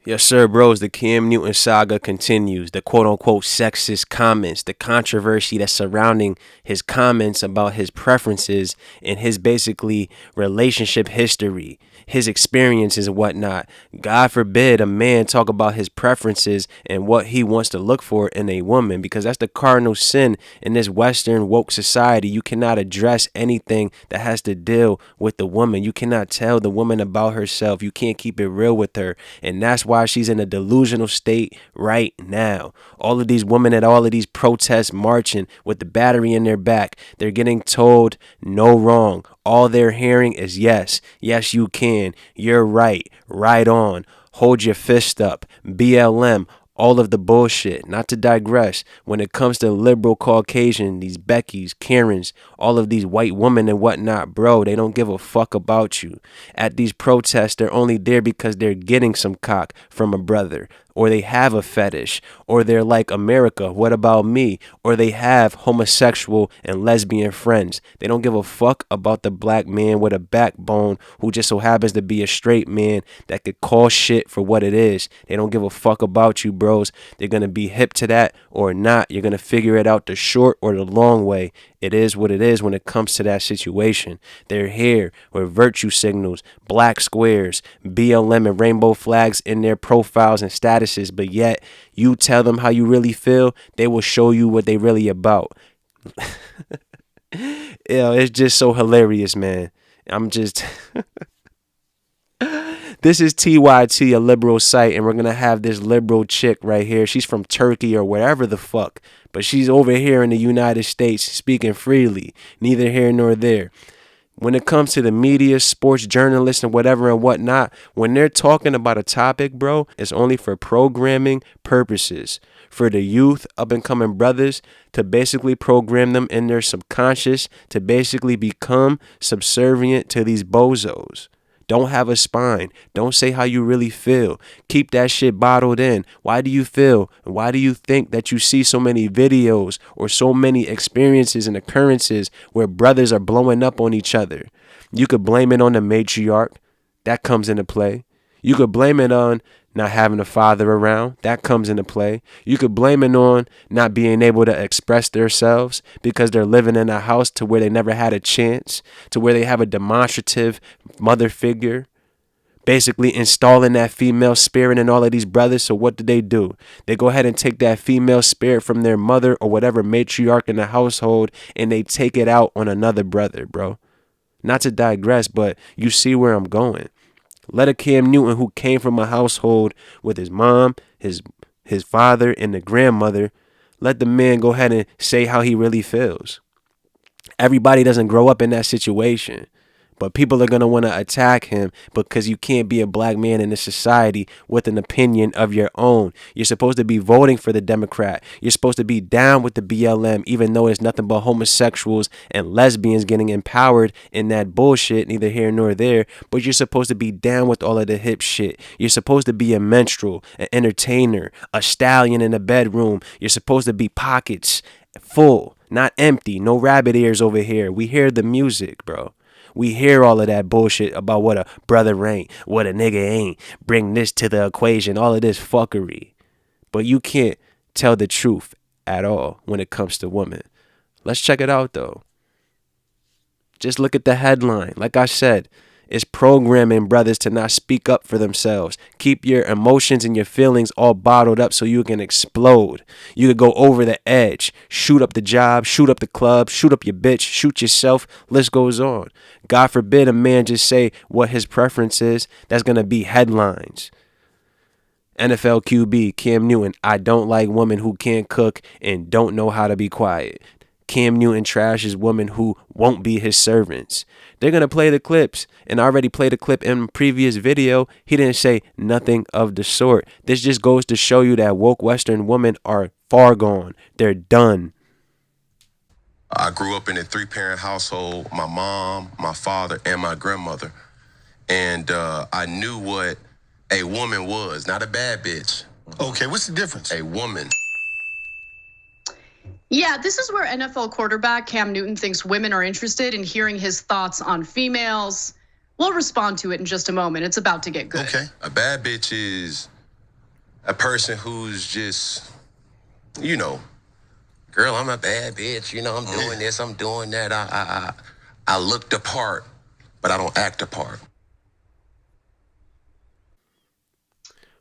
Yes, sir, bros. The Cam Newton saga continues. The quote unquote sexist comments, the controversy that's surrounding his comments about his preferences and his basically relationship history, his experiences and whatnot. God forbid a man talk about his preferences and what he wants to look for in a woman, because that's the cardinal sin in this Western woke society. You cannot address anything that has to deal with the woman. You cannot tell the woman about herself. You can't keep it real with her. And that's why she's in a delusional state right now. All of these women at all of these protests marching with the battery in their back, they're getting told no wrong. All they're hearing is yes, yes you can, you're right, right on, hold your fist up, BLM, all of the bullshit. Not to digress, when it comes to liberal Caucasian, these Beckys, Karens, all of these white women and whatnot, bro, they don't give a fuck about you. At these protests, they're only there because they're getting some cock from a brother, or they have a fetish, or they're like, America, what about me? Or they have homosexual and lesbian friends. They don't give a fuck about the black man with a backbone who just so happens to be a straight man that could call shit for what it is. They don't give a fuck about you, bros. They're gonna be hip to that or not. You're gonna figure it out the short or the long way. It is what it is when it comes to that situation. They're here with virtue signals, black squares, BLM and rainbow flags in their profiles and statuses, but yet you tell them how you really feel, they will show you what they really about. It's just so hilarious, man. I'm just... This is TYT, a liberal site, and we're going to have this liberal chick right here. She's from Turkey or wherever the fuck, but she's over here in the United States speaking freely, neither here nor there. When it comes to the media, sports journalists and whatever and whatnot, when they're talking about a topic, bro, it's only for programming purposes. For the youth, up and coming brothers, to basically program them in their subconscious to basically become subservient to these bozos. Don't have a spine. Don't say how you really feel. Keep that shit bottled in. Why do you feel? And why do you think that you see so many videos or so many experiences and occurrences where brothers are blowing up on each other? You could blame it on the matriarch. That comes into play. You could blame it on not having a father around. That comes into play. You could blame it on not being able to express themselves because they're living in a house to where they never had a chance, to where they have a demonstrative mother figure, basically installing that female spirit in all of these brothers. So what do? They go ahead and take that female spirit from their mother or whatever matriarch in the household, and they take it out on another brother, bro. Not to digress, but you see where I'm going. Let a Cam Newton who came from a household with his mom, his father, and the grandmother, let the man go ahead and say how he really feels. Everybody doesn't grow up in that situation. But people are going to want to attack him because you can't be a black man in this society with an opinion of your own. You're supposed to be voting for the Democrat. You're supposed to be down with the BLM, even though it's nothing but homosexuals and lesbians getting empowered in that bullshit, neither here nor there. But you're supposed to be down with all of the hip shit. You're supposed to be a minstrel, an entertainer, a stallion in a bedroom. You're supposed to be pockets full, not empty. No rabbit ears over here. We hear the music, bro. We hear all of that bullshit about what a brother ain't, what a nigga ain't, bring this to the equation, all of this fuckery. But you can't tell the truth at all when it comes to women. Let's check it out, though. Just look at the headline. Like I said, it's programming brothers to not speak up for themselves. Keep your emotions and your feelings all bottled up so you can explode. You could go over the edge, shoot up the job, shoot up the club, shoot up your bitch, shoot yourself. List goes on. God forbid a man just say what his preference is. That's going to be headlines. NFL QB, Cam Newton, I don't like women who can't cook and don't know how to be quiet. Cam Newton trashes women who won't be his servants. They're going to play the clips, and I already played a clip in previous video. He didn't say nothing of the sort. This just goes to show you that woke Western women are far gone. They're done. I grew up in a 3-parent household, my mom, my father, and my grandmother. And I knew what a woman was, not a bad bitch. Okay, what's the difference? A woman. Yeah, this is where NFL quarterback Cam Newton thinks women are interested in hearing his thoughts on females. We'll respond to it in just a moment. It's about to get good. Okay. A bad bitch is a person who's just, you know, girl, I'm a bad bitch. You know, I'm doing this, I'm doing that. I look the part, but I don't act the part.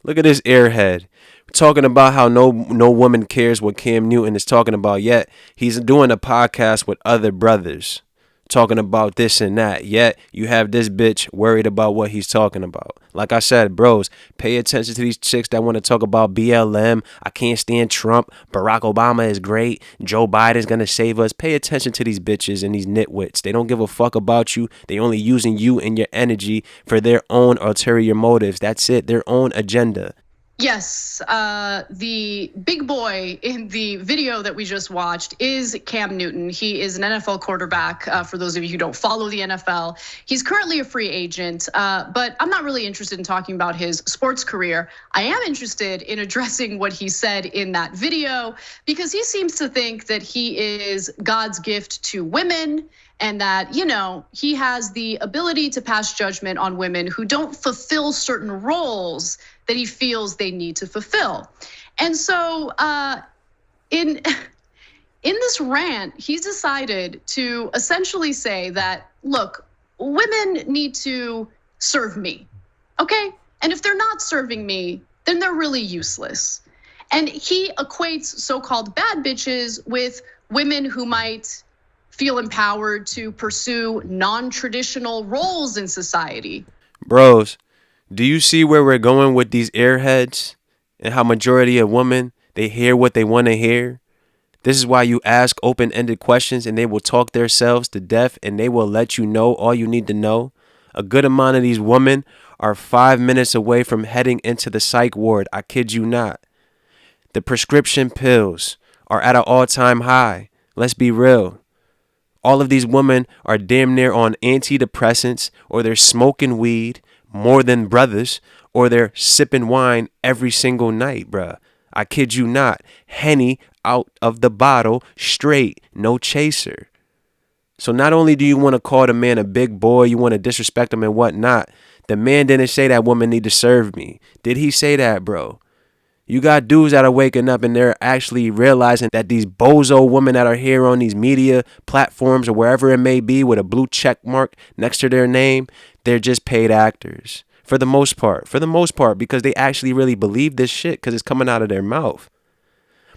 Look at this airhead talking about how no woman cares what Cam Newton is talking about, yet he's doing a podcast with other brothers talking about this and that, yet you have this bitch worried about what he's talking about. Like I said, bros, pay attention to these chicks that want to talk about BLM. I can't stand Trump. Barack Obama is great. Joe Biden's gonna save us. Pay attention to these bitches and these nitwits. They don't give a fuck about you. They only using you and your energy for their own ulterior motives. That's it, their own agenda. Yes, the big boy in the video that we just watched is Cam Newton. He is an NFL quarterback, for those of you who don't follow the NFL. He's currently a free agent, but I'm not really interested in talking about his sports career. I am interested in addressing what he said in that video, because he seems to think that he is God's gift to women, and that, you know, he has the ability to pass judgment on women who don't fulfill certain roles that he feels they need to fulfill. And so in this rant, he's decided to essentially say that, look, women need to serve me, okay? And if they're not serving me, then they're really useless. And he equates so-called bad bitches with women who might feel empowered to pursue non-traditional roles in society. Bros, do you see where we're going with these airheads and how majority of women, they hear what they want to hear? This is why you ask open-ended questions and they will talk themselves to death and they will let you know all you need to know. A good amount of these women are 5 minutes away from heading into the psych ward. I kid you not. The prescription pills are at an all-time high. Let's be real. All of these women are damn near on antidepressants, or they're smoking weed more than brothers, or they're sipping wine every single night, bruh. I kid you not. Henny out of the bottle, straight, no chaser. So not only do you want to call the man a big boy, you want to disrespect him and whatnot. The man didn't say that women need to serve me. Did he say that, bro? You got dudes that are waking up and they're actually realizing that these bozo women that are here on these media platforms or wherever it may be with a blue check mark next to their name, they're just paid actors. For the most part, because they actually really believe this shit because it's coming out of their mouth.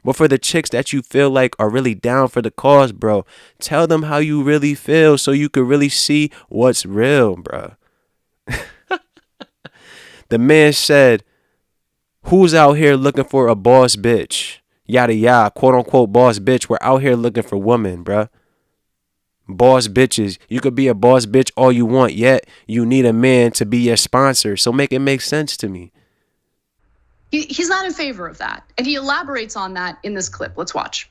But for the chicks that you feel like are really down for the cause, bro, tell them how you really feel so you can really see what's real, bro. The man said, who's out here looking for a boss bitch? Yada yada, quote unquote boss bitch. We're out here looking for women, bruh. Boss bitches. You could be a boss bitch all you want, yet you need a man to be your sponsor. So make it make sense to me. He's not in favor of that. And he elaborates on that in this clip. Let's watch.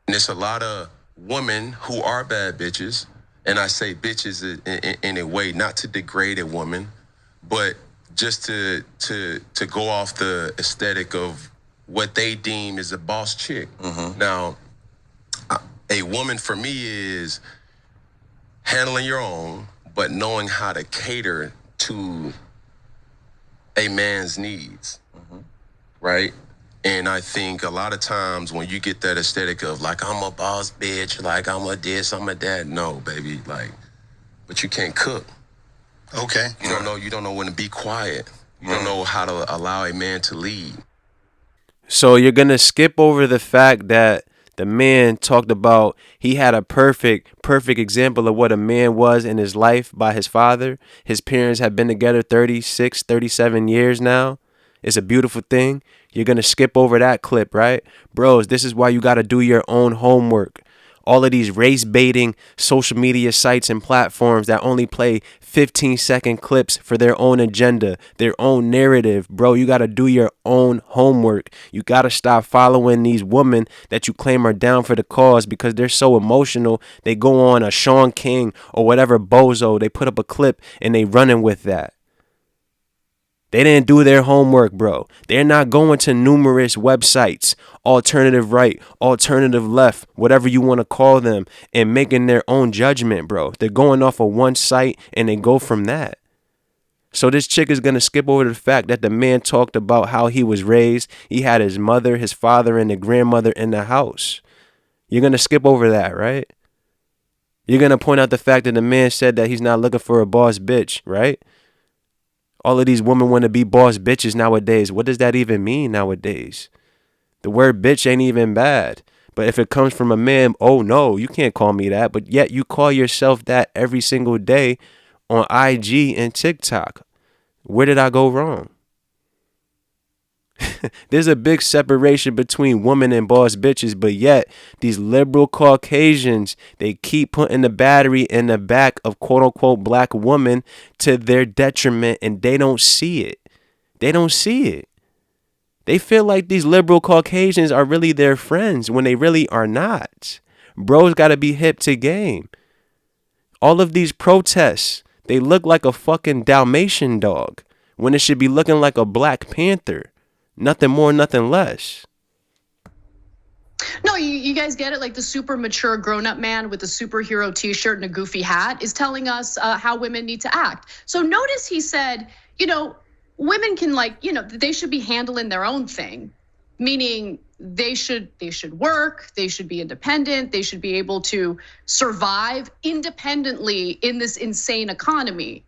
And there's a lot of women who are bad bitches. And I say bitches in a way not to degrade a woman, but just to go off the aesthetic of what they deem is a boss chick. Mm-hmm. Now, a woman for me is handling your own, but knowing how to cater to a man's needs, mm-hmm. right? And I think a lot of times when you get that aesthetic of like, I'm a boss bitch, like I'm a this, I'm a that. No, baby, like, but you can't cook. Okay. You don't know when to be quiet. You don't know how to allow a man to lead. So you're going to skip over the fact that the man talked about he had a perfect example of what a man was in his life by his father. His parents have been together 36, 37 years now. It's a beautiful thing. You're going to skip over that clip, right? Bros, this is why you got to do your own homework. All of these race baiting social media sites and platforms that only play 15-second clips for their own agenda, their own narrative. Bro, you got to do your own homework. You got to stop following these women that you claim are down for the cause because they're so emotional. They go on a Sean King or whatever bozo. They put up a clip and they running with that. They didn't do their homework, bro. They're not going to numerous websites, alternative right, alternative left, whatever you want to call them, and making their own judgment, bro. They're going off of one site and they go from that. So this chick is going to skip over the fact that the man talked about how he was raised. He had his mother, his father, and the grandmother in the house. You're going to skip over that, right? You're going to point out the fact that the man said that he's not looking for a boss bitch, right? All of these women want to be boss bitches nowadays. What does that even mean nowadays? The word bitch ain't even bad. But if it comes from a man, oh no, you can't call me that. But yet you call yourself that every single day on IG and TikTok. Where did I go wrong? There's a big separation between women and boss bitches, but yet these liberal Caucasians, they keep putting the battery in the back of quote unquote black women to their detriment, and they don't see it. They don't see it. They feel like these liberal Caucasians are really their friends when they really are not. Bros got to be hip to game. All of these protests, they look like a fucking Dalmatian dog when it should be looking like a Black Panther. Nothing more, nothing less. No, you guys get it? Like the super mature grown-up man with a superhero t-shirt and a goofy hat is telling us how women need to act. So notice he said, women can they should be handling their own thing, meaning they should work, they should be independent, they should be able to survive independently in this insane economy.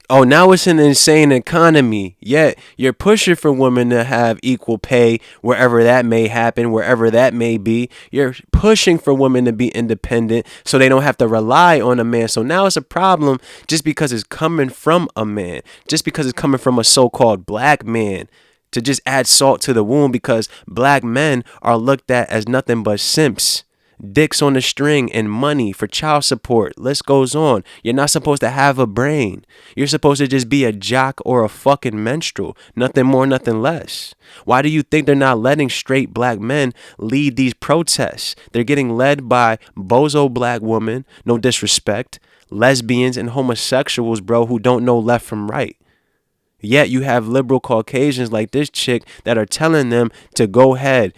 Oh, now it's an insane economy, yet you're pushing for women to have equal pay wherever that may happen, wherever that may be. You're pushing for women to be independent so they don't have to rely on a man. So now it's a problem just because it's coming from a man, just because it's coming from a so-called black man, to just add salt to the wound, because black men are looked at as nothing but simps. Dicks on the string and money for child support. List goes on. You're not supposed to have a brain. You're supposed to just be a jock or a fucking menstrual. Nothing more, nothing less. Why do you think they're not letting straight black men lead these protests? They're getting led by bozo black women, no disrespect, lesbians and homosexuals, bro, who don't know left from right. Yet you have liberal Caucasians like this chick that are telling them to go ahead,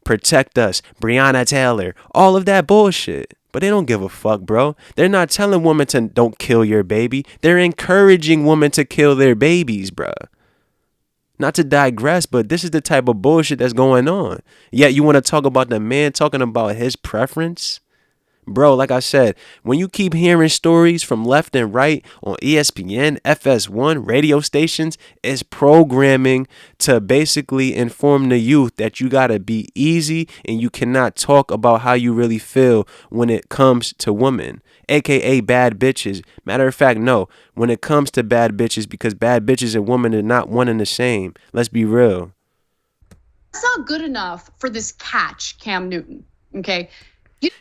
protect us, Breonna Taylor, all of that bullshit. But they don't give a fuck, bro. They're not telling women to don't kill your baby. They're encouraging women to kill their babies, bro. Not to digress, but this is the type of bullshit that's going on. Yet you want to talk about the man talking about his preference? Bro, like I said, when you keep hearing stories from left and right on ESPN, FS1, radio stations, it's programming to basically inform the youth that you gotta be easy and you cannot talk about how you really feel when it comes to women, aka bad bitches. Matter of fact, no, when it comes to bad bitches, because bad bitches and women are not one and the same. Let's be real. That's not good enough for this catch, Cam Newton, okay?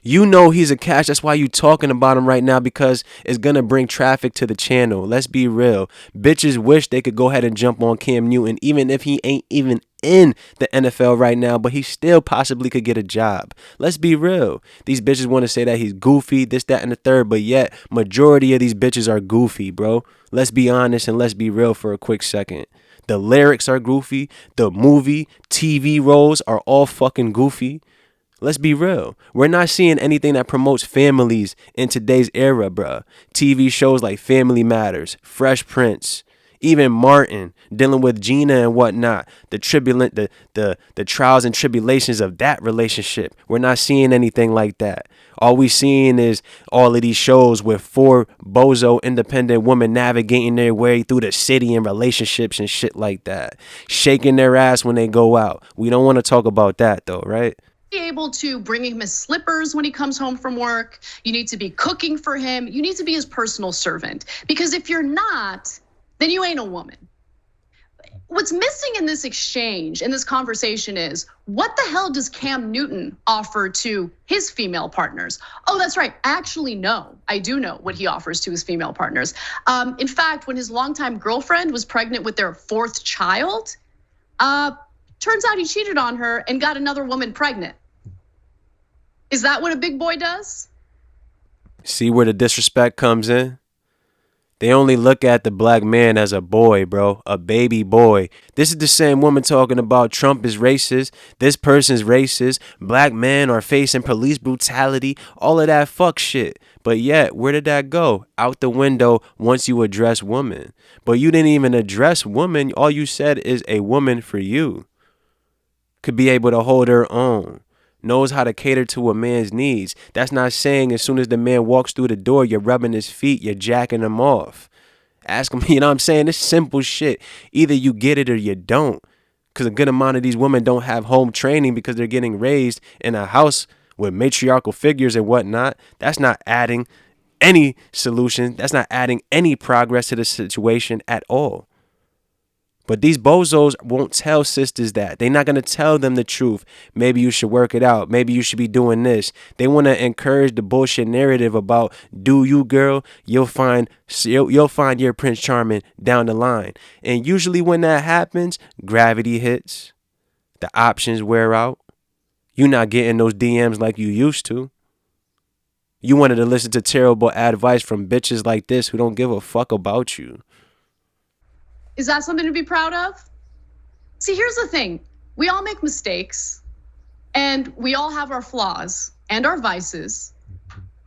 You know he's a catch. That's why you talking about him right now, because it's going to bring traffic to the channel. Let's be real. Bitches wish they could go ahead and jump on Cam Newton, even if he ain't even in the NFL right now, but he still possibly could get a job. Let's be real. These bitches want to say that he's goofy, this, that, and the third, but yet majority of these bitches are goofy, bro. Let's be honest and let's be real for a quick second. The lyrics are goofy. The movie, TV roles are all fucking goofy. Let's be real. We're not seeing anything that promotes families in today's era, bruh. TV shows like Family Matters, Fresh Prince, even Martin dealing with Gina and whatnot. The trials and tribulations of that relationship. We're not seeing anything like that. All we seeing is all of these shows with 4 bozo independent women navigating their way through the city and relationships and shit like that. Shaking their ass when they go out. We don't want to talk about that though, right? Be able to bring him his slippers when he comes home from work. You need to be cooking for him. You need to be his personal servant, because if you're not, then you ain't a woman. What's missing in this exchange, in this conversation, is what the hell does Cam Newton offer to his female partners? Oh, that's right. Actually, no, I do know what he offers to his female partners. In fact, when his longtime girlfriend was pregnant with their 4th child, turns out he cheated on her and got another woman pregnant. Is that what a big boy does? See where the disrespect comes in? They only look at the black man as a boy, bro, a baby boy. This is the same woman talking about Trump is racist, this person's racist, black men are facing police brutality, all of that fuck shit. But yet, where did that go? Out the window once you address woman. But you didn't even address woman. All you said is a woman for you could be able to hold her own, knows how to cater to a man's needs. That's not saying as soon as the man walks through the door, you're rubbing his feet, you're jacking him off. Ask him, you know what I'm saying? It's simple shit. Either you get it or you don't. Because a good amount of these women don't have home training because they're getting raised in a house with matriarchal figures and whatnot. That's not adding any solution. That's not adding any progress to the situation at all. But these bozos won't tell sisters that. They're not going to tell them the truth. Maybe you should work it out. Maybe you should be doing this. They want to encourage the bullshit narrative about do you, girl? You'll find your Prince Charming down the line. And usually when that happens, gravity hits. The options wear out. You're not getting those DMs like you used to. You wanted to listen to terrible advice from bitches like this who don't give a fuck about you. Is that something to be proud of? See, here's the thing. We all make mistakes and we all have our flaws and our vices.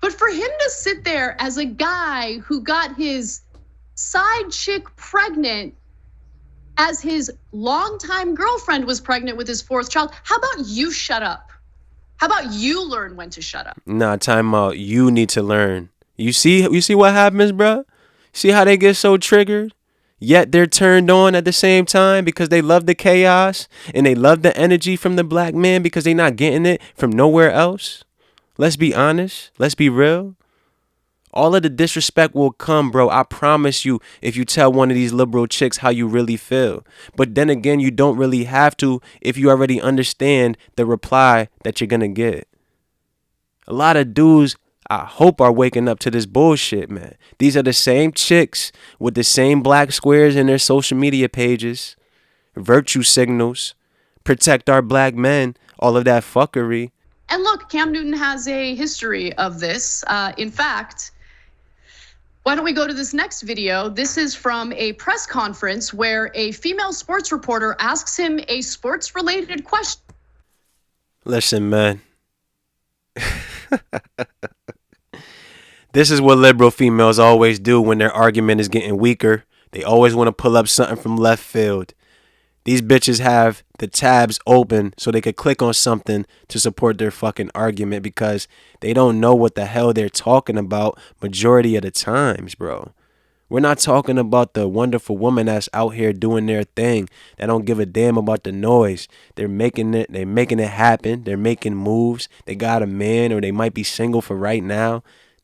But for him to sit there as a guy who got his side chick pregnant as his longtime girlfriend was pregnant with his fourth child, how about you shut up? How about you learn when to shut up? Nah, time out. You need to learn. You see what happens, bro? See how they get so triggered? Yet they're turned on at the same time because they love the chaos and they love the energy from the black man because they're not getting it from nowhere else. Let's be honest. Let's be real. All of the disrespect will come, bro. I promise you, if you tell one of these liberal chicks how you really feel. But then again, you don't really have to if you already understand the reply that you're going to get. A lot of dudes, I hope, are waking up to this bullshit, man. These are the same chicks with the same black squares in their social media pages, virtue signals, protect our black men, all of that fuckery. And look, Cam Newton has a history of this. In fact, why don't we go to this next video? This is from a press conference where a female sports reporter asks him a sports-related question. Listen, man. This is what liberal females always do when their argument is getting weaker. They always want to pull up something from left field. These bitches have the tabs open so they could click on something to support their fucking argument because they don't know what the hell they're talking about majority of the times, bro. We're not talking about the wonderful woman that's out here doing their thing. They don't give a damn about the noise. They're making it happen. They're making moves. They got a man or they might be single for right now.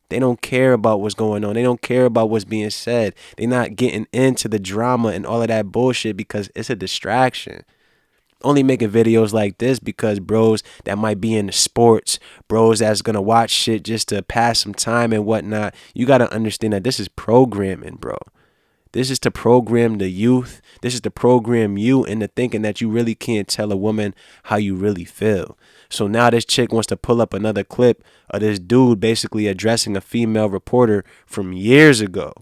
They don't care about what's going on. They don't care about what's being said. They're not getting into the drama and all of that bullshit because it's a distraction. Only making videos like this because bros that might be into sports, bros that's gonna watch shit just to pass some time and whatnot. You gotta understand that this is programming, bro. This is to program the youth. This is to program you into thinking that you really can't tell a woman how you really feel. So now this chick wants to pull up another clip of this dude basically addressing a female reporter from years ago.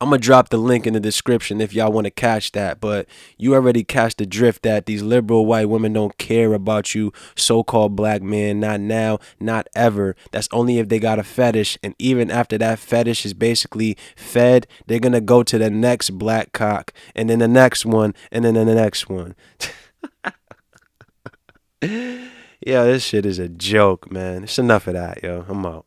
I'm going to drop the link in the description if y'all want to catch that. But you already catch the drift that these liberal white women don't care about you, so-called black man. Not now, not ever. That's only if they got a fetish. And even after that fetish is basically fed, they're going to go to the next black cock. And then the next one. And then the next one. Yo, this shit is a joke, man. It's enough of that, yo. I'm out.